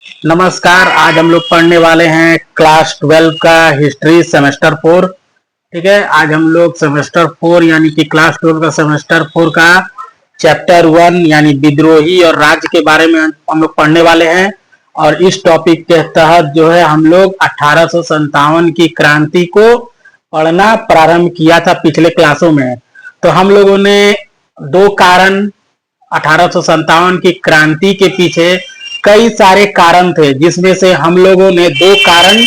नमस्कार। आज हम लोग पढ़ने वाले हैं क्लास 12 का हिस्ट्री सेमेस्टर 4। ठीक है, आज हम लोग सेमेस्टर 4 यानी कि क्लास 12 का सेमेस्टर 4 का चैप्टर 1 यानी विद्रोही और राज्य के बारे में हम लोग पढ़ने वाले हैं। और इस टॉपिक के तहत जो है हम लोग 1857 की क्रांति को पढ़ना प्रारंभ किया था पिछले क्लासों में। तो हम लोगों ने दो कारण 1857 की क्रांति के पीछे कई सारे कारण थे, जिसमें से हम लोगों ने दो कारण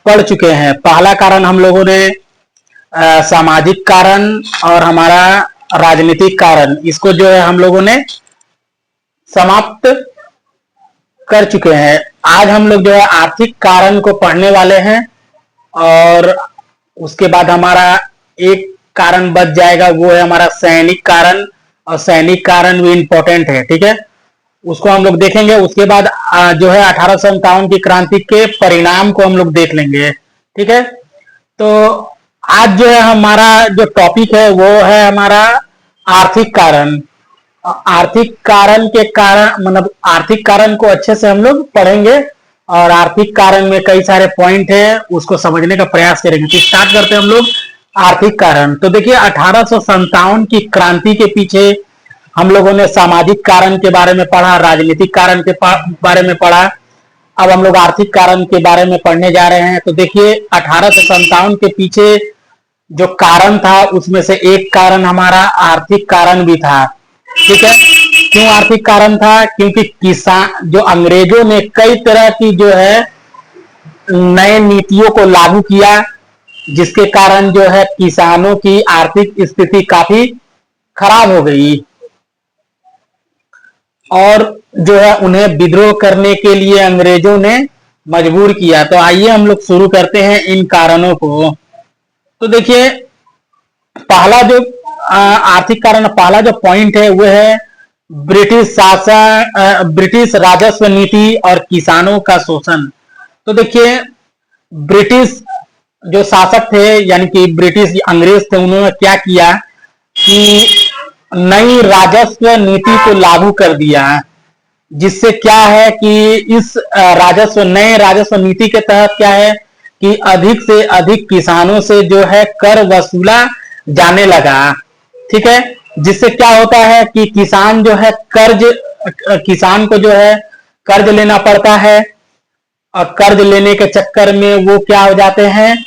पढ़ चुके हैं। पहला कारण हम लोगों ने सामाजिक कारण और हमारा राजनीतिक कारण, इसको जो है हम लोगों ने समाप्त कर चुके हैं। आज हम लोग जो है आर्थिक कारण को पढ़ने वाले हैं और उसके बाद हमारा एक कारण बच जाएगा, वो है हमारा सैनिक कारण। और सैनिक कारण भी इंपॉर्टेंट है, ठीक है, उसको हम लोग देखेंगे। उसके बाद जो है 1857 की क्रांति के परिणाम को हम लोग देख लेंगे। ठीक है, तो आज जो है हमारा जो टॉपिक है वो है हमारा आर्थिक कारण। आर्थिक कारण के कारण मतलब आर्थिक कारण को अच्छे से हम लोग पढ़ेंगे और आर्थिक कारण में कई सारे पॉइंट है, उसको समझने का प्रयास करेंगे। तो स्टार्ट करते हैं हम लोग आर्थिक कारण। तो देखिए 1857 की क्रांति के पीछे हम लोगों ने सामाजिक कारण के बारे में पढ़ा, राजनीतिक कारण के बारे में पढ़ा। अब हम लोग आर्थिक कारण के बारे में पढ़ने जा रहे हैं। तो देखिए 1857 के पीछे जो कारण था उसमें से एक कारण हमारा आर्थिक कारण भी था। ठीक है, क्यों आर्थिक कारण था? क्योंकि किसान जो अंग्रेजों ने कई तरह की जो है नए नीतियों को लागू किया, जिसके कारण जो है किसानों की आर्थिक स्थिति काफी खराब हो गई और जो है उन्हें विद्रोह करने के लिए अंग्रेजों ने मजबूर किया। तो आइए हम लोग शुरू करते हैं इन कारणों को। तो देखिए पहला जो आर्थिक कारण, पहला जो पॉइंट है वो है ब्रिटिश शासन, ब्रिटिश राजस्व नीति और किसानों का शोषण। तो देखिए ब्रिटिश जो शासक थे यानी कि ब्रिटिश अंग्रेज थे, उन्होंने क्या किया कि नई राजस्व नीति को लागू कर दिया, जिससे क्या है कि इस नए राजस्व नीति के तहत क्या है कि अधिक से अधिक किसानों से जो है कर वसूला जाने लगा। ठीक है, जिससे क्या होता है कि किसान जो है किसान को जो है कर्ज लेना पड़ता है और कर्ज लेने के चक्कर में वो क्या हो जाते हैं,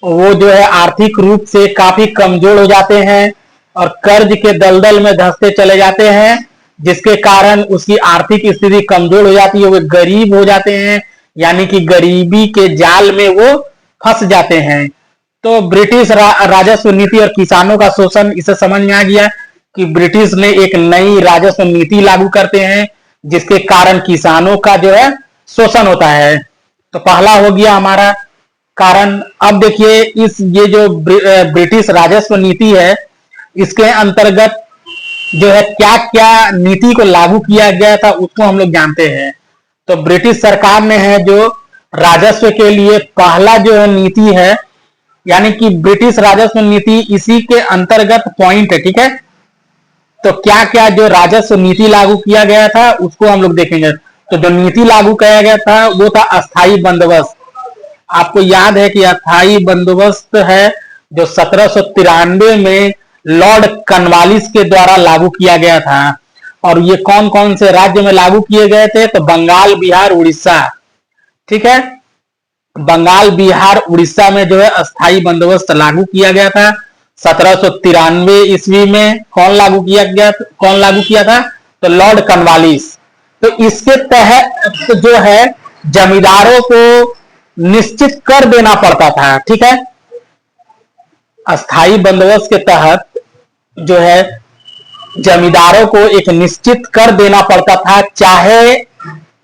वो जो है आर्थिक रूप से काफी कमजोर हो जाते हैं और कर्ज के दलदल में धंसते चले जाते हैं, जिसके कारण उसकी आर्थिक स्थिति कमजोर हो जाती है, वो गरीब हो जाते हैं, यानी कि गरीबी के जाल में वो फंस जाते हैं। तो ब्रिटिश राजस्व नीति और किसानों का शोषण, इसे समझ में आ गया कि ब्रिटिश ने एक नई राजस्व नीति लागू करते हैं जिसके कारण किसानों का जो है शोषण होता है। तो पहला हो गया हमारा कारण। अब देखिए ये जो ब्रिटिश राजस्व नीति है, इसके अंतर्गत जो है क्या क्या नीति को लागू किया गया था उसको हम लोग जानते हैं। तो ब्रिटिश सरकार ने है जो राजस्व के लिए पहला जो है नीति है, यानी कि ब्रिटिश राजस्व नीति, इसी के अंतर्गत पॉइंट है। ठीक है, तो क्या क्या जो राजस्व नीति लागू किया गया था उसको हम लोग देखेंगे। तो जो नीति लागू किया गया था वो था अस्थाई बंदोबस्त। आपको याद है कि अस्थाई बंदोबस्त है जो 1793 में लॉर्ड कॉर्नवालिस के द्वारा लागू किया गया था। और ये कौन कौन से राज्य में लागू किए गए थे? तो बंगाल, बिहार, उड़ीसा। ठीक है, बंगाल, बिहार, उड़ीसा में जो है अस्थाई बंदोबस्त लागू किया गया था 1793 ईस्वी में। कौन लागू किया था? तो लॉर्ड कॉर्नवालिस। तो इसके तहत जो है जमींदारों को निश्चित कर देना पड़ता था। ठीक है, अस्थाई बंदोबस्त के तहत जो है जमींदारों को एक निश्चित कर देना पड़ता था, चाहे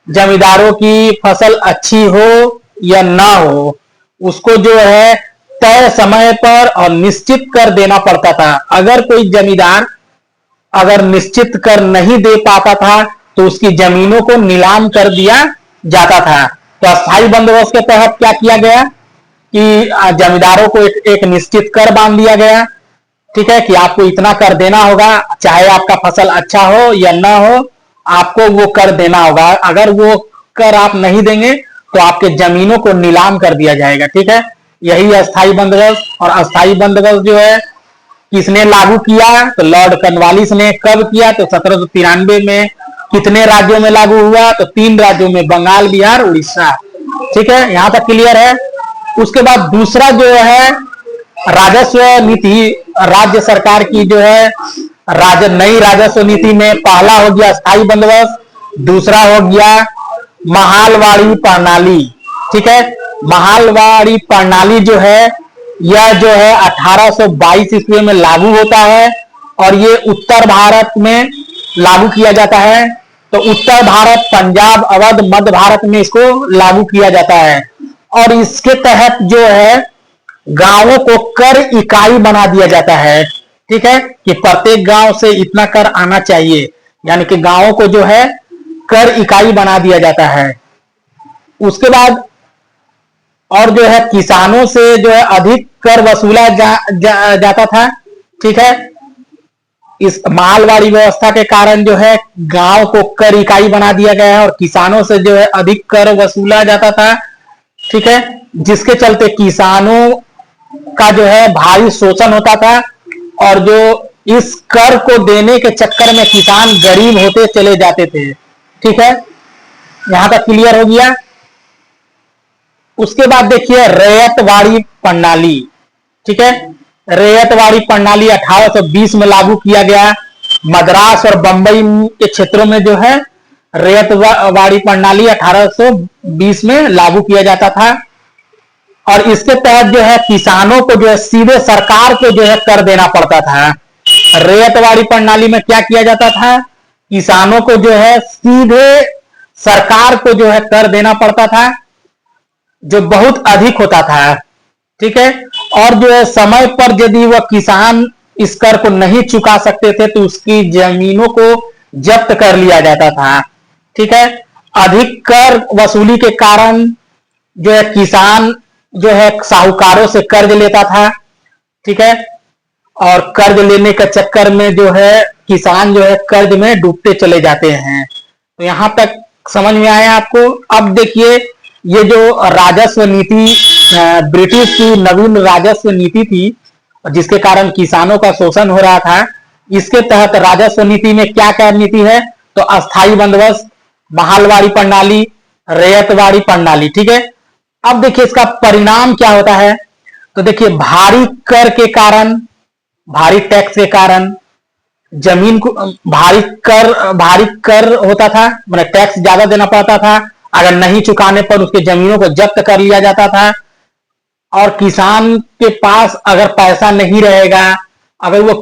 जमींदारों की फसल अच्छी हो या ना हो, उसको जो है तय समय पर और निश्चित कर देना पड़ता था। अगर कोई जमींदार अगर निश्चित कर नहीं दे पाता था तो उसकी जमीनों को नीलाम कर दिया जाता था। तो अस्थाई बंदोबस्त के तहत क्या किया गया कि जमींदारों को एक निश्चित कर बांध दिया गया। ठीक है, कि आपको इतना कर देना होगा, चाहे आपका फसल अच्छा हो या ना हो, आपको वो कर देना होगा। अगर वो कर आप नहीं देंगे तो आपके जमीनों को नीलाम कर दिया जाएगा। ठीक है, यही अस्थाई बंदोबस्त। और अस्थाई बंदोबस्त जो है किसने लागू किया, तो लॉर्ड कॉर्नवालिस ने। कब किया, तो 1793 में। कितने राज्यों में लागू हुआ, तो 3 राज्यों में, बंगाल, बिहार, उड़ीसा। ठीक है, यहां तक क्लियर है। उसके बाद दूसरा जो है राजस्व नीति, राज्य सरकार की जो है नई राजस्व नीति में पहला हो गया स्थायी बंदोबस्त, दूसरा हो गया महालवाड़ी प्रणाली। ठीक है, महालवाड़ी प्रणाली जो है यह जो है 1822 ईस्वी में लागू होता है और ये उत्तर भारत में लागू किया जाता है। तो उत्तर भारत, पंजाब, अवध, मध्य भारत में इसको लागू किया जाता है। और इसके तहत जो है गांवों को कर इकाई बना दिया जाता है। ठीक है, कि प्रत्येक गांव से इतना कर आना चाहिए, यानी कि गांवों को जो है कर इकाई बना दिया जाता है। उसके बाद और जो है किसानों से जो है अधिक कर वसूला जाता था। ठीक है, इस मालवाड़ी व्यवस्था के कारण जो है गांव को कर इकाई बना दिया गया है और किसानों से जो है अधिक कर वसूला जाता था। ठीक है, जिसके चलते किसानों का जो है भारी शोषण होता था और जो इस कर को देने के चक्कर में किसान गरीब होते चले जाते थे। ठीक है, यहां तक क्लियर हो गया। उसके बाद देखिए रैयतवाड़ी प्रणाली। ठीक है, रैयतवाड़ी प्रणाली 1820 में लागू किया गया। मद्रास और बंबई के क्षेत्रों में जो है रैयतवाड़ी प्रणाली 1820 में लागू किया जाता था और इसके तहत जो है किसानों को जो है सीधे सरकार को जो है कर देना पड़ता था। रैयतवाड़ी प्रणाली में क्या किया जाता था, किसानों को जो है सीधे सरकार को जो है कर देना पड़ता था, जो बहुत अधिक होता था। ठीक है, और जो है समय पर यदि वह किसान इस कर को नहीं चुका सकते थे तो उसकी जमीनों को जब्त कर लिया जाता था। ठीक है, अधिक कर वसूली के कारण जो है किसान जो है साहूकारों से कर्ज लेता था। ठीक है, और कर्ज लेने के चक्कर में जो है किसान जो है कर्ज में डूबते चले जाते हैं। तो यहां तक समझ में आया आपको। अब देखिए ये जो राजस्व नीति ब्रिटिश की नवीन राजस्व नीति थी जिसके कारण किसानों का शोषण हो रहा था, इसके तहत राजस्व नीति में क्या क्या नीति है, तो अस्थाई बंदोबस्त, महालवाड़ी प्रणाली, रैयतवाड़ी प्रणाली। ठीक है, अब देखिए इसका परिणाम क्या होता है, तो देखिए भारी कर के कारण, भारी टैक्स के कारण जमीन को भारी कर होता था, मतलब टैक्स ज्यादा देना पड़ता था। अगर नहीं चुकाने पर उसके जमीनों को जब्त कर लिया जाता था और किसान के पास अगर पैसा नहीं रहेगा, अगर वो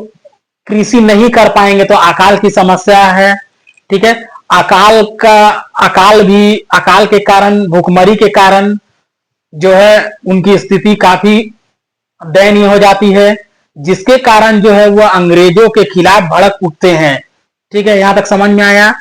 कृषि नहीं कर पाएंगे तो अकाल की समस्या है। ठीक है, अकाल के कारण, भूखमरी के कारण जो है उनकी स्थिति काफी दयनीय हो जाती है, जिसके कारण जो है वह अंग्रेजों के खिलाफ भड़क उठते हैं। ठीक है, यहां तक समझ में आया।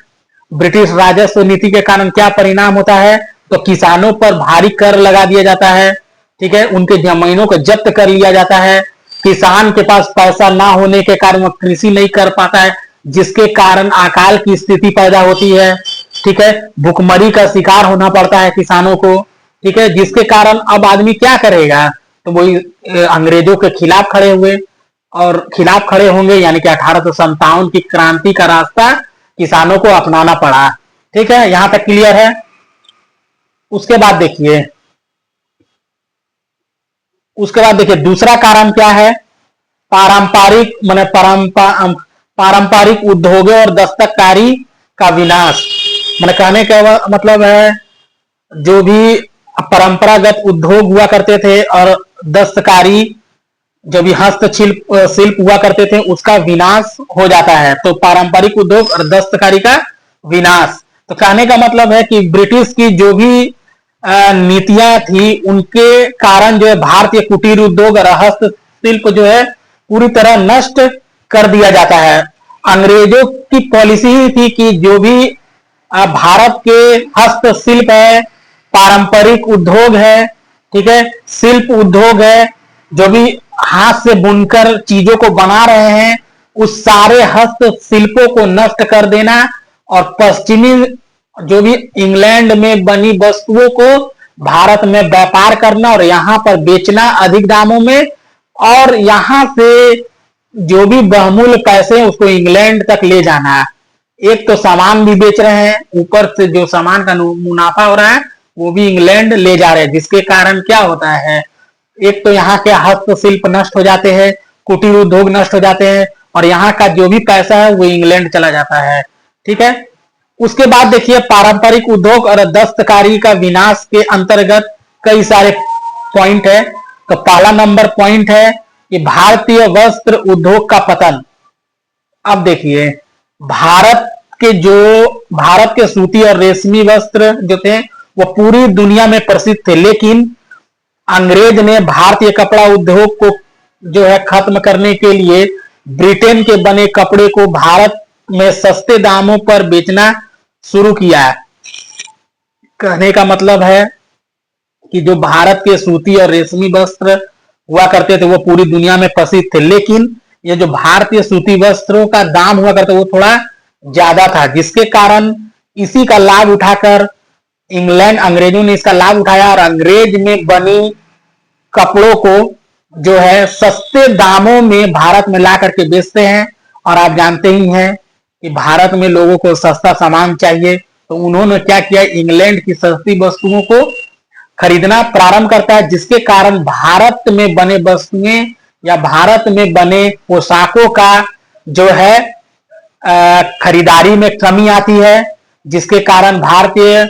ब्रिटिश राजस्व नीति के कारण क्या परिणाम होता है, तो किसानों पर भारी कर लगा दिया जाता है। ठीक है, उनके जमीनों को जब्त कर लिया जाता है। किसान के पास पैसा ना होने के कारण वह कृषि नहीं कर पाता है, जिसके कारण अकाल की स्थिति पैदा होती है। ठीक है, भूखमरी का शिकार होना पड़ता है किसानों को। ठीक है, जिसके कारण अब आदमी क्या करेगा, तो वही अंग्रेजों के खिलाफ खड़े हुए और खिलाफ खड़े होंगे, यानी कि 1857 की क्रांति का रास्ता किसानों को अपनाना पड़ा। ठीक है, यहां तक क्लियर है। उसके बाद देखिए दूसरा कारण क्या है, पारंपरिक उद्योगों और दस्तकारी का विनाश। मैंने कहने का मतलब है जो भी परंपरागत उद्योग हुआ करते थे और दस्तकारी जो भी शिल्प हुआ करते थे उसका विनाश हो जाता है। तो पारंपरिक उद्योग और दस्तकारी का विनाश, तो कहने का मतलब है कि ब्रिटिश की जो भी नीतियां थी उनके कारण जो है भारतीय कुटीर उद्योग और हस्तशिल्प जो है पूरी तरह नष्ट कर दिया जाता है। अंग्रेजों की पॉलिसी ही थी कि जो भी भारत के हस्तशिल्प है, पारंपरिक उद्योग है, ठीक है, शिल्प उद्योग है, जो भी हाथ से बुनकर चीजों को बना रहे हैं, उस सारे हस्तशिल्पों को नष्ट कर देना और पश्चिमी जो भी इंग्लैंड में बनी वस्तुओं को भारत में व्यापार करना और यहाँ पर बेचना अधिक दामों में, और यहाँ से जो भी बहुमूल्य पैसे हैं उसको इंग्लैंड तक ले जाना। एक तो सामान भी बेच रहे हैं, ऊपर से जो सामान का मुनाफा हो रहा है वो भी इंग्लैंड ले जा रहे हैं, जिसके कारण क्या होता है, एक तो यहाँ के हस्तशिल्प नष्ट हो जाते हैं, कुटीर उद्योग नष्ट हो जाते हैं, और यहाँ का जो भी पैसा है वो इंग्लैंड चला जाता है। ठीक है। उसके बाद देखिए पारंपरिक उद्योग और दस्तकारी का विनाश के अंतर्गत कई सारे पॉइंट है। तो पहला नंबर पॉइंट है कि भारतीय वस्त्र उद्योग का पतन। अब देखिए भारत के सूती और रेशमी वस्त्र जो थे वो पूरी दुनिया में प्रसिद्ध थे, लेकिन अंग्रेज ने भारतीय कपड़ा उद्योग को जो है खत्म करने के लिए ब्रिटेन के बने कपड़े को भारत में सस्ते दामों पर बेचना शुरू किया है। कहने का मतलब है कि जो भारत के सूती और रेशमी वस्त्र हुआ करते थे वो पूरी दुनिया में प्रसिद्ध थे, लेकिन ये जो भारतीय सूती वस्त्रों का दाम हुआ करता वो थोड़ा ज्यादा था, जिसके कारण इसी का लाभ उठाकर इंग्लैंड अंग्रेजों ने इसका लाभ उठाया और अंग्रेज में बनी कपड़ों को जो है सस्ते दामों में भारत में ला करके बेचते हैं। और आप जानते ही हैं कि भारत में लोगों को सस्ता सामान चाहिए, तो उन्होंने क्या किया, इंग्लैंड की सस्ती वस्तुओं को खरीदना प्रारंभ करता है, जिसके कारण भारत में बने वस्तुएं या भारत में बने पोशाकों का जो है खरीदारी में कमी आती है, जिसके कारण भारतीय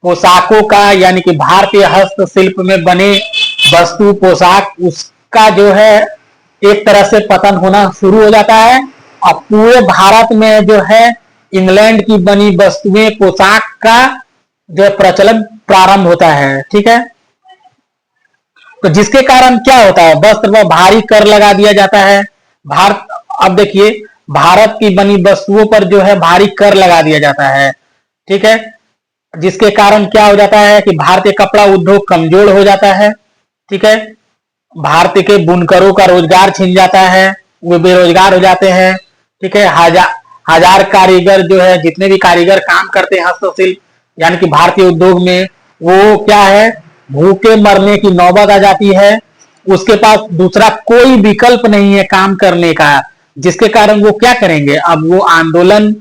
पोशाकों का यानी कि भारतीय हस्तशिल्प में बने वस्तु पोशाक उसका जो है एक तरह से पतन होना शुरू हो जाता है, और पूरे भारत में जो है इंग्लैंड की बनी वस्तुएं पोशाक का जो प्रचलन प्रारंभ होता है। ठीक है। तो जिसके कारण क्या होता है, वस्त्र पर भारी कर लगा दिया जाता है। भारत अब देखिए भारत की बनी वस्तुओं पर जो है भारी कर लगा दिया जाता है। ठीक है। जिसके कारण क्या हो जाता है कि भारतीय कपड़ा उद्योग कमजोर हो जाता है। ठीक है। भारतीय के बुनकरों का रोजगार छिन जाता है, वो बेरोजगार हो जाते हैं। ठीक है। हजार कारीगर जो है, जितने भी कारीगर काम करते हैं हस्तशिल्प यानी कि भारतीय उद्योग में, वो क्या है, भूखे मरने की नौबत आ जाती है। उसके पास दूसरा कोई विकल्प नहीं है काम करने का, जिसके कारण वो क्या करेंगे, अब वो आंदोलन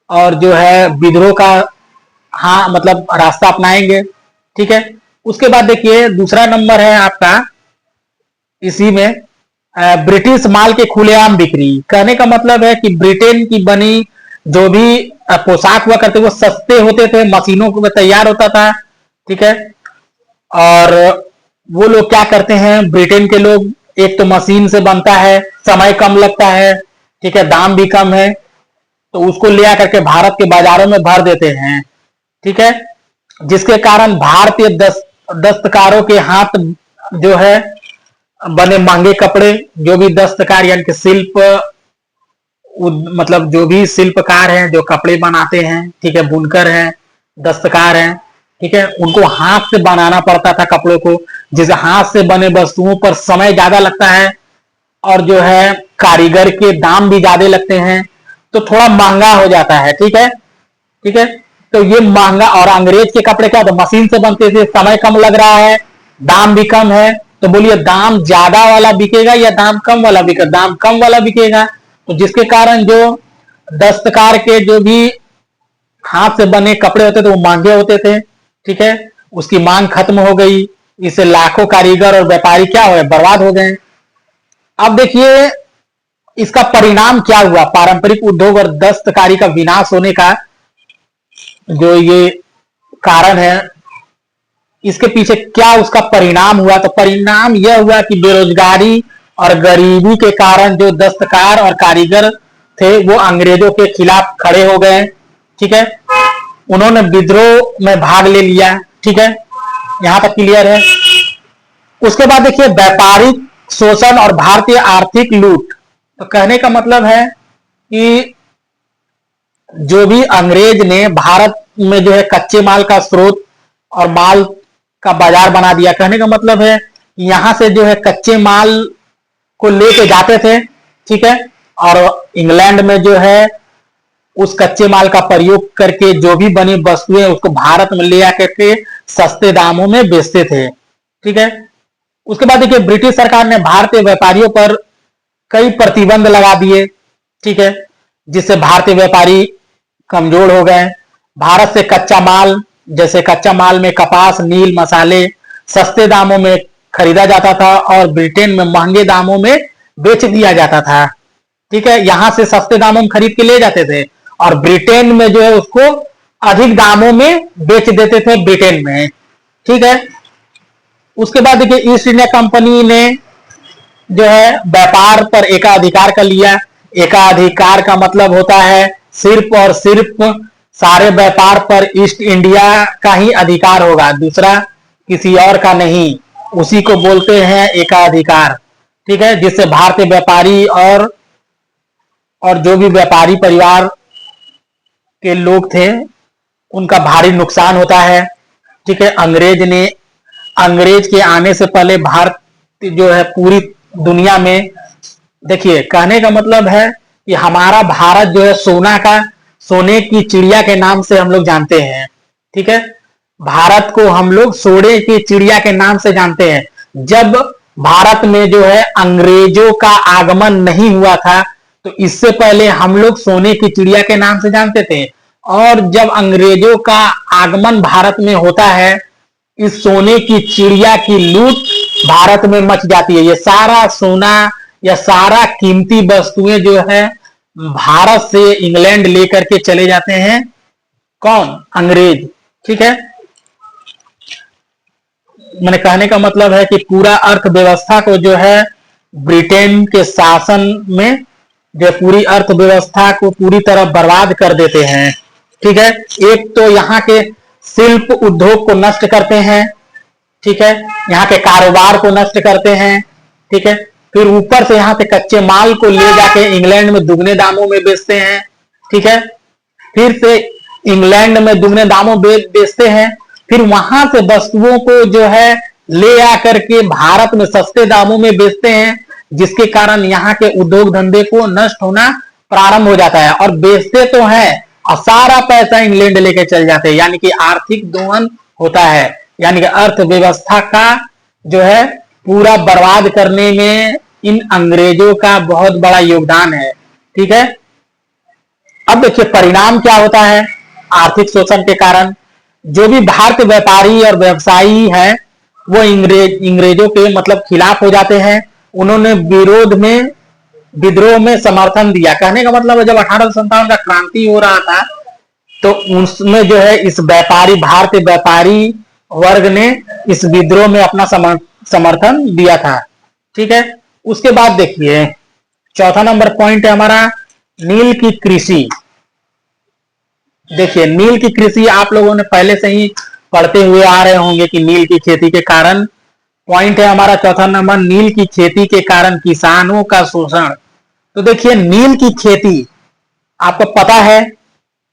और जो है विद्रोह का मतलब रास्ता अपनाएंगे। ठीक है। उसके बाद देखिए दूसरा नंबर है आपका इसी में ब्रिटिश माल के खुलेआम बिक्री। कहने का मतलब है कि ब्रिटेन की बनी जो भी पोशाक हुआ करते वो सस्ते होते थे, मशीनों में तैयार होता था। ठीक है। और वो लोग क्या करते हैं, ब्रिटेन के लोग, एक तो मशीन से बनता है, समय कम लगता है, ठीक है, दाम भी कम है, तो उसको ले आकर के भारत के बाजारों में भर देते हैं। ठीक है। जिसके कारण भारतीय दस्तकारों के हाथ जो है बने महंगे कपड़े, जो भी दस्तकार यानी कि शिल्प मतलब जो भी शिल्पकार हैं जो कपड़े बनाते हैं, ठीक है, बुनकर हैं, दस्तकार हैं, ठीक है, उनको हाथ से बनाना पड़ता था कपड़ों को, जिस हाथ से बने वस्तुओं पर समय ज्यादा लगता है और जो है कारीगर के दाम भी ज्यादा लगते हैं, तो थोड़ा महंगा हो जाता है। ठीक है। ठीक है। तो ये महंगा, और अंग्रेज के कपड़े क्या होता, मशीन से बनते थे, समय कम लग रहा है, दाम भी कम है, तो बोलिए दाम ज्यादा वाला बिकेगा या दाम कम वाला बिकेगा, दाम कम वाला बिकेगा। तो जिसके कारण जो दस्तकार के जो भी हाथ से बने कपड़े होते थे वो महंगे होते थे। ठीक है। उसकी मांग खत्म हो गई, इससे लाखों कारीगर और व्यापारी क्या हुए, बर्बाद हो गए। अब देखिए इसका परिणाम क्या हुआ, पारंपरिक उद्योग और दस्तकारी का विनाश होने का जो ये कारण है, इसके पीछे क्या उसका परिणाम हुआ, तो परिणाम यह हुआ कि बेरोजगारी और गरीबी के कारण जो दस्तकार और कारीगर थे वो अंग्रेजों के खिलाफ खड़े हो गए। ठीक है। उन्होंने विद्रोह में भाग ले लिया। ठीक है। यहां तक क्लियर है। उसके बाद देखिए व्यापारिक शोषण और भारतीय आर्थिक लूट। तो कहने का मतलब है कि जो भी अंग्रेज ने भारत में जो है कच्चे माल का स्रोत और माल का बाजार बना दिया। कहने का मतलब है यहां से जो है कच्चे माल को लेके जाते थे, ठीक है, और इंग्लैंड में जो है उस कच्चे माल का प्रयोग करके जो भी बनी वस्तुएं उसको भारत में ले आकर के सस्ते दामों में बेचते थे। ठीक है। उसके बाद देखिए ब्रिटिश सरकार ने भारतीय व्यापारियों पर कई प्रतिबंध लगा दिए। ठीक है। जिससे भारतीय व्यापारी कमजोर हो गए। भारत से कच्चा माल, जैसे कच्चा माल में कपास, नील, मसाले सस्ते दामों में खरीदा जाता था और ब्रिटेन में महंगे दामों में बेच दिया जाता था। ठीक है। यहां से सस्ते दामों में खरीद के ले जाते थे और ब्रिटेन में जो है उसको अधिक दामों में बेच देते थे ब्रिटेन में। ठीक है। उसके बाद देखिए ईस्ट इंडिया कंपनी ने जो है व्यापार पर एकाधिकार कर लिया। एकाधिकार का मतलब होता है सिर्फ और सिर्फ सारे व्यापार पर ईस्ट इंडिया का ही अधिकार होगा, दूसरा किसी और का नहीं। उसी को बोलते हैं एकाधिकार। ठीक है। जिससे भारतीय व्यापारी और जो भी व्यापारी परिवार के लोग थे उनका भारी नुकसान होता है। ठीक है। अंग्रेज के आने से पहले भारत जो है पूरी दुनिया में, देखिए कहने का मतलब है कि हमारा भारत जो है सोने की चिड़िया के नाम से हम लोग जानते हैं। ठीक है। भारत को हम लोग सोने की चिड़िया के नाम से जानते हैं। जब भारत में जो है अंग्रेजों का आगमन नहीं हुआ था तो इससे पहले हम लोग सोने की चिड़िया के नाम से जानते थे। और जब अंग्रेजों का आगमन भारत में होता है, इस सोने की चिड़िया की लूट भारत में मच जाती है। ये सारा सोना या सारा कीमती वस्तुएं जो है भारत से इंग्लैंड लेकर के चले जाते हैं। कौन? अंग्रेज। ठीक है। मैंने कहने का मतलब है कि पूरा अर्थव्यवस्था को जो है ब्रिटेन के शासन में जो पूरी अर्थव्यवस्था को पूरी तरह बर्बाद कर देते हैं। ठीक है। एक तो यहाँ के शिल्प उद्योग को नष्ट करते हैं। ठीक है। यहाँ के कारोबार को नष्ट करते हैं। ठीक है। फिर ऊपर से यहाँ से कच्चे माल को ले जाके इंग्लैंड में दुगने दामों में बेचते हैं। ठीक है। फिर से इंग्लैंड में दुगने दामों बेचते हैं। फिर वहां से वस्तुओं को जो है ले आकर के भारत में सस्ते दामों में बेचते हैं, जिसके कारण यहाँ के उद्योग धंधे को नष्ट होना प्रारंभ हो जाता है। और बेचते तो हैं और सारा पैसा इंग्लैंड लेके चल जाते हैं, यानी कि आर्थिक दोहन होता है। यानी कि अर्थव्यवस्था का जो है पूरा बर्बाद करने में इन अंग्रेजों का बहुत बड़ा योगदान है। ठीक है। अब देखिए परिणाम क्या होता है आर्थिक शोषण के कारण। जो भी भारतीय व्यापारी और व्यवसायी है वो इंग्रेजों के मतलब खिलाफ हो जाते हैं। उन्होंने विद्रोह में समर्थन दिया। कहने का मतलब है जब 1857 का क्रांति हो रहा था तो उसमें जो है इस भारतीय व्यापारी वर्ग ने इस विद्रोह में अपना समर्थन दिया था। ठीक है। उसके बाद देखिए चौथा नंबर पॉइंट है हमारा नील की कृषि। देखिए नील की कृषि आप लोगों ने पहले से ही पढ़ते हुए आ रहे होंगे कि नील की खेती के कारण, पॉइंट है हमारा चौथा नंबर, नील की खेती के कारण किसानों का शोषण। तो देखिए नील की खेती आपको पता है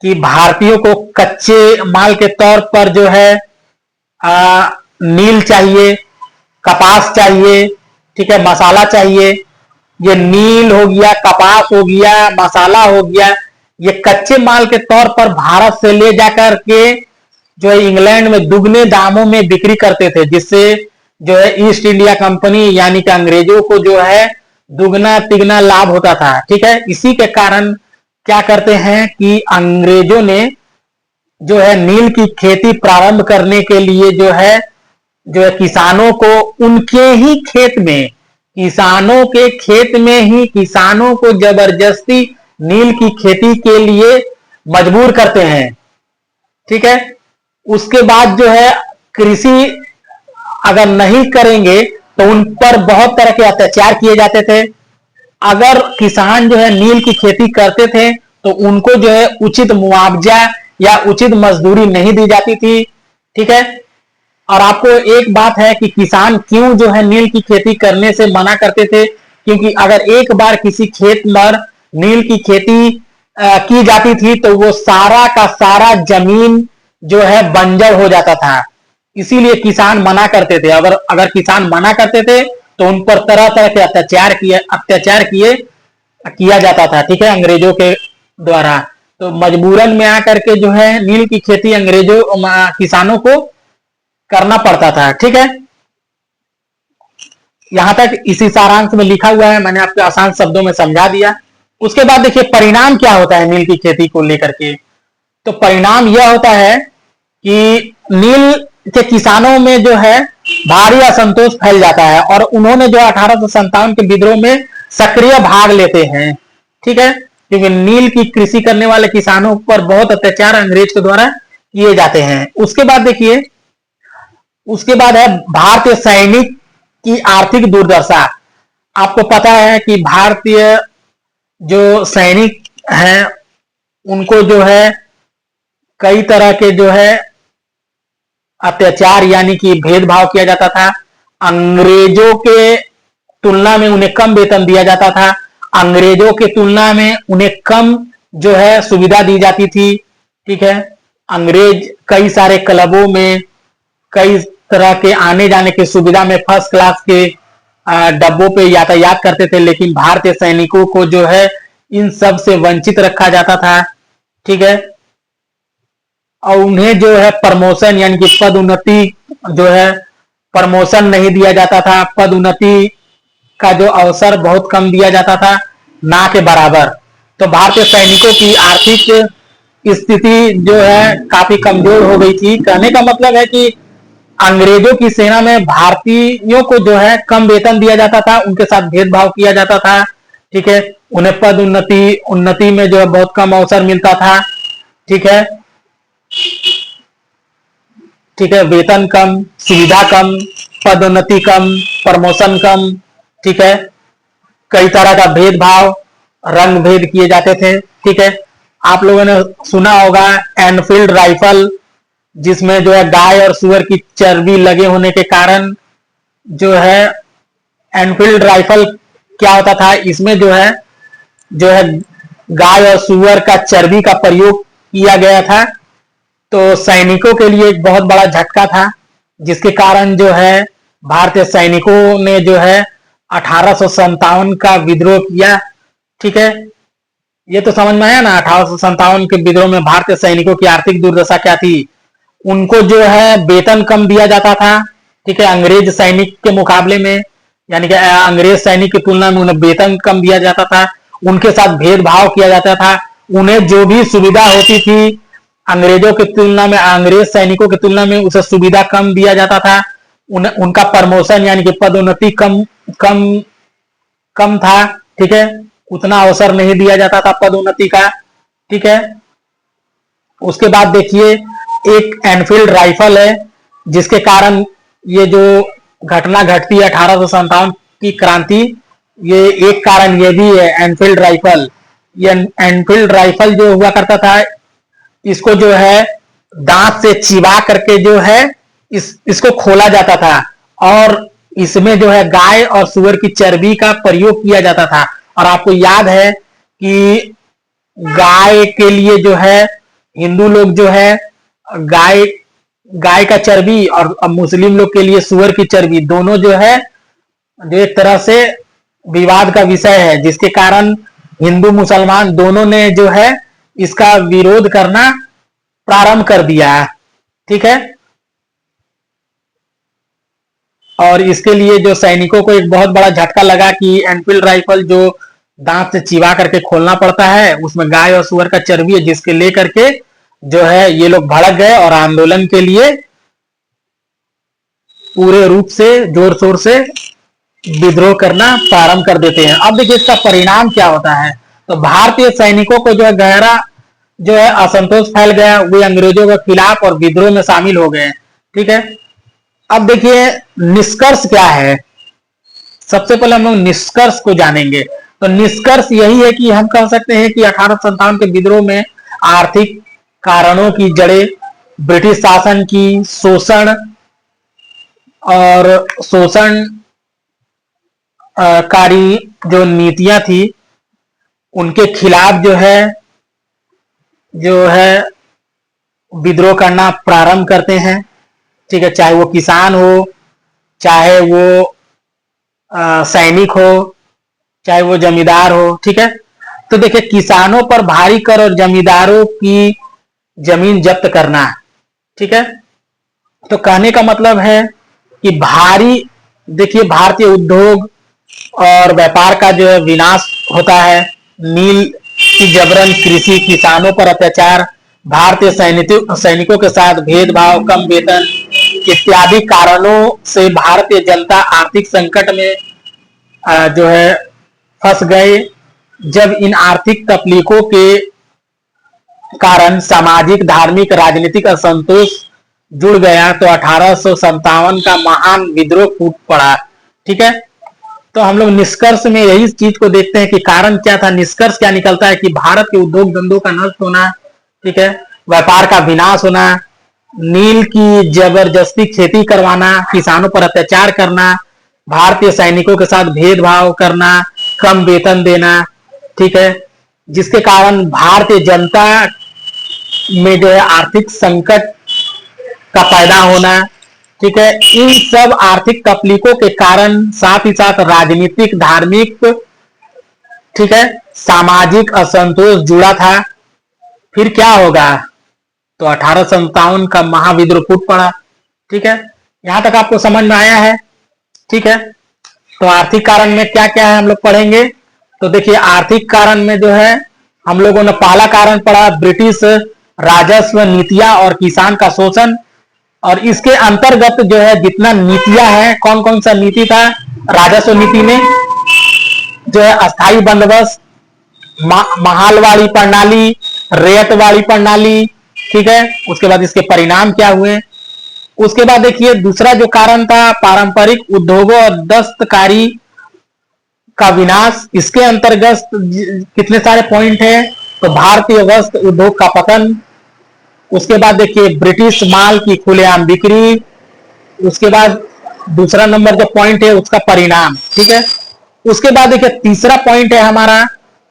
कि भारतीयों को कच्चे माल के तौर पर जो है नील चाहिए, कपास चाहिए। ठीक है। मसाला चाहिए। ये नील हो गया, कपास हो गया, मसाला हो गया, ये कच्चे माल के तौर पर भारत से ले जाकर के जो है इंग्लैंड में दुगने दामों में बिक्री करते थे, जिससे जो है ईस्ट इंडिया कंपनी यानी कि अंग्रेजों को जो है दुगना तिगना लाभ होता था। ठीक है। इसी के कारण क्या करते हैं कि अंग्रेजों ने जो है नील की खेती प्रारंभ करने के लिए जो है किसानों को उनके ही खेत में, किसानों के खेत में ही किसानों को जबरदस्ती नील की खेती के लिए मजबूर करते हैं। ठीक है। उसके बाद जो है कृषि अगर नहीं करेंगे तो उन पर बहुत तरह के अत्याचार किए जाते थे। अगर किसान जो है नील की खेती करते थे तो उनको जो है उचित मुआवजा या उचित मजदूरी नहीं दी जाती थी। ठीक है। और आपको एक बात है कि किसान क्यों जो है नील की खेती करने से मना करते थे, क्योंकि अगर एक बार किसी खेत पर नील की खेती की जाती थी तो वो सारा का सारा जमीन जो है बंजर हो जाता था। इसीलिए किसान मना करते थे। अगर किसान मना करते थे तो उन पर तरह तरह के अत्याचार किया जाता था। ठीक है। अंग्रेजों के द्वारा। तो मजबूरन में आकर के जो है नील की खेती अंग्रेजों किसानों को करना पड़ता था। ठीक है, यहां तक इसी सारांश में लिखा हुआ है, मैंने आपको आसान शब्दों में समझा दिया। उसके बाद देखिए परिणाम क्या होता है नील की खेती को लेकर के। तो परिणाम यह होता है कि नील के किसानों में जो है भारी असंतोष फैल जाता है और उन्होंने जो 1857 के विद्रोह में सक्रिय भाग लेते हैं। ठीक है, क्योंकि नील की कृषि करने वाले किसानों पर बहुत अत्याचार अंग्रेज के द्वारा किए जाते हैं। उसके बाद देखिए, उसके बाद है भारतीय सैनिक की आर्थिक दुर्दशा। आपको पता है कि भारतीय जो सैनिक हैं उनको जो है कई तरह के जो है अत्याचार यानी कि भेदभाव किया जाता था। अंग्रेजों के तुलना में उन्हें कम वेतन दिया जाता था, अंग्रेजों के तुलना में उन्हें कम जो है सुविधा दी जाती थी। ठीक है, अंग्रेज कई सारे क्लबों में कई तरह के आने जाने की सुविधा में फर्स्ट क्लास के डब्बों पे यातायात करते थे, लेकिन भारतीय सैनिकों को जो है इन सब से वंचित रखा जाता था। ठीक है, और उन्हें जो है प्रमोशन यानी कि पद उन्नति जो है प्रमोशन नहीं दिया जाता था, पद उन्नति का जो अवसर बहुत कम दिया जाता था, ना के बराबर। तो भारतीय सैनिकों की आर्थिक स्थिति जो है काफी कमजोर हो गई थी। कहने का मतलब है कि अंग्रेजों की सेना में भारतीयों को जो है कम वेतन दिया जाता था, उनके साथ भेदभाव किया जाता था। ठीक है, उन्हें पद उन्नति में जो है बहुत कम अवसर मिलता था। ठीक है, ठीक है, वेतन कम, सुविधा कम, पदोन्नति कम, प्रमोशन कम। ठीक है, कई तरह का भेदभाव, रंग भेद किए जाते थे। ठीक है, आप लोगों ने सुना होगा एनफील्ड राइफल, जिसमें जो है गाय और सुअर की चर्बी लगे होने के कारण जो है एनफील्ड राइफल क्या होता था, इसमें जो है गाय और सुअर का चर्बी का प्रयोग किया गया था। तो सैनिकों के लिए एक बहुत बड़ा झटका था, जिसके कारण जो है भारतीय सैनिकों ने जो है 1857 का विद्रोह किया। ठीक है, ये तो समझ में आया ना 1857 के विद्रोह में भारतीय सैनिकों की आर्थिक दुर्दशा क्या थी। उनको जो है वेतन कम दिया जाता था। ठीक है, अंग्रेज सैनिक के मुकाबले में यानी कि अंग्रेज सैनिक की तुलना में उन्हें वेतन कम दिया जाता था, उनके साथ भेदभाव किया जाता था। उन्हें जो भी सुविधा होती थी अंग्रेजों की तुलना में, अंग्रेज सैनिकों की तुलना में उसे सुविधा कम दिया जाता था। उनका प्रमोशन यानी कि पदोन्नति कम कम कम था। ठीक है, उतना अवसर नहीं दिया जाता था पदोन्नति का। ठीक है, उसके बाद देखिए एक एनफील्ड राइफल है, जिसके कारण ये जो घटना घटती है 1857 की क्रांति, ये एक कारण ये भी है एनफील्ड राइफल। ये एनफील्ड राइफल जो हुआ करता था, इसको जो है दांत से चिबा करके जो है इसको खोला जाता था और इसमें जो है गाय और सुअर की चर्बी का प्रयोग किया जाता था। और आपको याद है कि गाय के लिए जो है हिंदू लोग जो है गाय गाय का चर्बी और मुस्लिम लोग के लिए सुअर की चर्बी दोनों जो है जो एक तरह से विवाद का विषय है, जिसके कारण हिंदू मुसलमान दोनों ने जो है इसका विरोध करना प्रारंभ कर दिया। ठीक है, और इसके लिए जो सैनिकों को एक बहुत बड़ा झटका लगा कि एनफील्ड राइफल जो दांत से चिबा करके खोलना पड़ता है, उसमें गाय और सुअर का चर्बी है, जिसके लेकर के जो है ये लोग भड़क गए और आंदोलन के लिए पूरे रूप से जोर शोर से विद्रोह करना प्रारंभ कर देते हैं। अब देखिए इसका परिणाम क्या होता है। तो भारतीय सैनिकों को जो है गहरा जो है असंतोष फैल गया, वे अंग्रेजों के खिलाफ और विद्रोह में शामिल हो गए। ठीक है, अब देखिए निष्कर्ष क्या है। सबसे पहले हम लोग निष्कर्ष को जानेंगे। तो निष्कर्ष यही है कि हम कह सकते हैं कि 1857 के विद्रोह में आर्थिक कारणों की जड़ें ब्रिटिश शासन की शोषण और शोषण कारी जो नीतियां थी उनके खिलाफ जो है विद्रोह करना प्रारंभ करते हैं। ठीक है, चाहे वो किसान हो, चाहे वो सैनिक हो, चाहे वो जमींदार हो। ठीक है, तो देखिए, किसानों पर भारी कर और जमींदारों की जमीन जब्त करना, ठीक है। तो कहने का मतलब है कि भारी, देखिए, भारतीय उद्योग और व्यापार का जो विनाश होता है, नील की जबरन कृषि, किसानों पर अत्याचार, भारतीय सैनिकों के साथ भेदभाव, कम वेतन इत्यादि कारणों से भारतीय जनता आर्थिक संकट में जो है फंस गए। जब इन आर्थिक तकलीफों के कारण सामाजिक, धार्मिक, राजनीतिक असंतोष जुड़ गया तो 1857 का महान विद्रोह फूट पड़ा, ठीक है। तो हम लोग निष्कर्ष में यही चीज को देखते हैं कि कारण क्या था, निष्कर्ष क्या निकलता है कि भारत के उद्योग धंधों का नष्ट होना, ठीक है, व्यापार का विनाश होना, नील की जबरदस्ती खेती करवाना, किसानों पर अत्याचार करना, भारतीय सैनिकों के साथ भेदभाव करना, कम वेतन देना, ठीक है, जिसके कारण भारतीय जनता में जो है आर्थिक संकट का पैदा होना, ठीक है। इन सब आर्थिक तकलीफों के कारण साथ ही साथ राजनीतिक, धार्मिक, ठीक है, सामाजिक असंतोष जुड़ा था। फिर क्या होगा, तो 1857 का महाविद्रोह फूट पड़ा, ठीक है। यहां तक आपको समझ में आया है, ठीक है। तो आर्थिक कारण में क्या क्या है हम लोग पढ़ेंगे। तो देखिए, आर्थिक कारण में जो है हम लोगों ने पहला कारण पढ़ा ब्रिटिश राजस्व नीतियां और किसान का शोषण, और इसके अंतर्गत जो है जितना नीतियां है, कौन कौन सा नीति था, राजस्व नीति में जो है अस्थाई बंदोबस्त, महालवाड़ी प्रणाली, रेतवाड़ी प्रणाली, ठीक है। उसके बाद इसके परिणाम क्या हुए। उसके बाद देखिए, दूसरा जो कारण था पारंपरिक उद्योगों और दस्तकारी का विनाश। इसके अंतर्गत कितने सारे पॉइंट है, तो भारतीय वस्त्र उद्योग का पतन। उसके बाद देखिए, ब्रिटिश माल की खुलेआम बिक्री। उसके बाद दूसरा नंबर जो पॉइंट है उसका परिणाम, ठीक है। उसके बाद देखिए, तीसरा पॉइंट है हमारा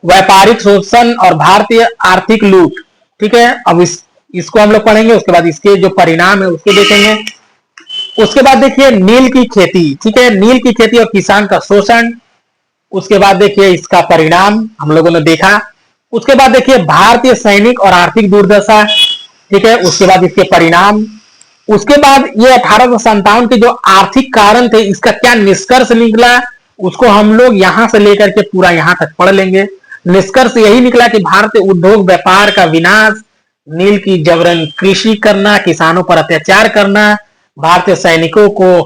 व्यापारिक शोषण और भारतीय आर्थिक लूट, ठीक है। अब इसको हम लोग पढ़ेंगे, उसके बाद इसके जो परिणाम है उसको देखेंगे। उसके बाद देखिए, नील की खेती, ठीक है, नील की खेती और किसान का शोषण। उसके बाद देखिए, इसका परिणाम हम लोगों ने देखा। उसके बाद देखिए, भारतीय सैनिक और आर्थिक दुर्दशा, ठीक है। उसके बाद इसके परिणाम। उसके बाद ये 1857 के जो आर्थिक कारण थे, इसका क्या निष्कर्ष निकला, उसको हम लोग यहां से लेकर के पूरा यहां तक पढ़ लेंगे। निष्कर्ष यही निकला कि भारतीय उद्योग व्यापार का विनाश, नील की जबरन कृषि करना, किसानों पर अत्याचार करना, भारतीय सैनिकों को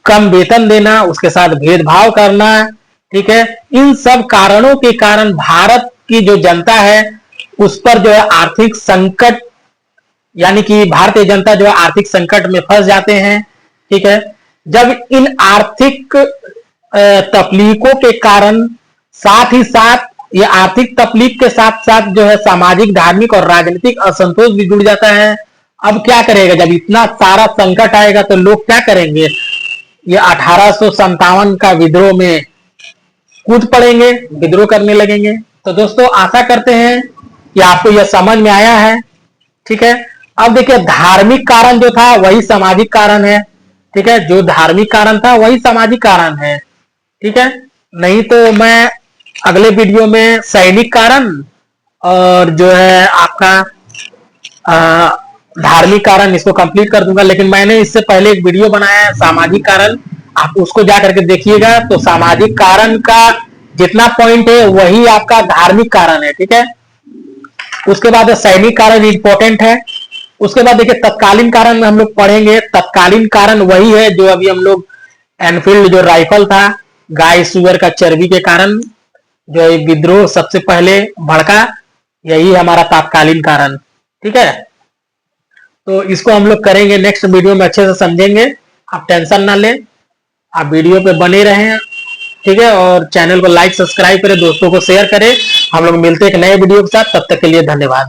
कम वेतन देना, उसके साथ भेदभाव करना, ठीक है। इन सब कारणों के कारण भारत की जो जनता है उस पर जो है आर्थिक संकट, यानी कि भारतीय जनता जो है आर्थिक संकट में फंस जाते हैं, ठीक है। जब इन आर्थिक तकलीफों के कारण साथ ही साथ ये आर्थिक तकलीफ के साथ साथ जो है सामाजिक, धार्मिक और राजनीतिक असंतोष भी जुड़ जाता है। अब क्या करेगा, जब इतना सारा संकट आएगा तो लोग क्या करेंगे, ये 1857 का विद्रोह में कूद पड़ेंगे, विद्रोह करने लगेंगे। तो दोस्तों, आशा करते हैं कि आपको यह समझ में आया है, ठीक है। अब देखिए, धार्मिक कारण जो था वही सामाजिक कारण है, ठीक है। जो धार्मिक कारण था वही सामाजिक कारण है, ठीक है। नहीं तो मैं अगले वीडियो में सैनिक कारण और जो है आपका धार्मिक कारण इसको कंप्लीट कर दूंगा। लेकिन मैंने इससे पहले एक वीडियो बनाया है सामाजिक कारण, आप उसको जा करके देखिएगा। तो सामाजिक कारण का जितना पॉइंट है वही आपका धार्मिक कारण है, ठीक है। उसके बाद सैनिक कारण इंपॉर्टेंट है। उसके बाद देखिए, तत्कालीन कारण में हम लोग पढ़ेंगे। तत्कालीन कारण वही है जो अभी हम लोग एनफील्ड जो राइफल था, गाय सुअर का चर्बी के कारण जो विद्रोह सबसे पहले भड़का, यही हमारा तत्कालीन कारण, ठीक है। तो इसको हम लोग करेंगे नेक्स्ट वीडियो में, अच्छे से समझेंगे। आप टेंशन ना लें, आप वीडियो पे बने रहें, ठीक है। और चैनल को लाइक सब्सक्राइब करें, दोस्तों को शेयर करें। हम लोग मिलते हैं एक नए वीडियो के साथ, तब तक के लिए धन्यवाद।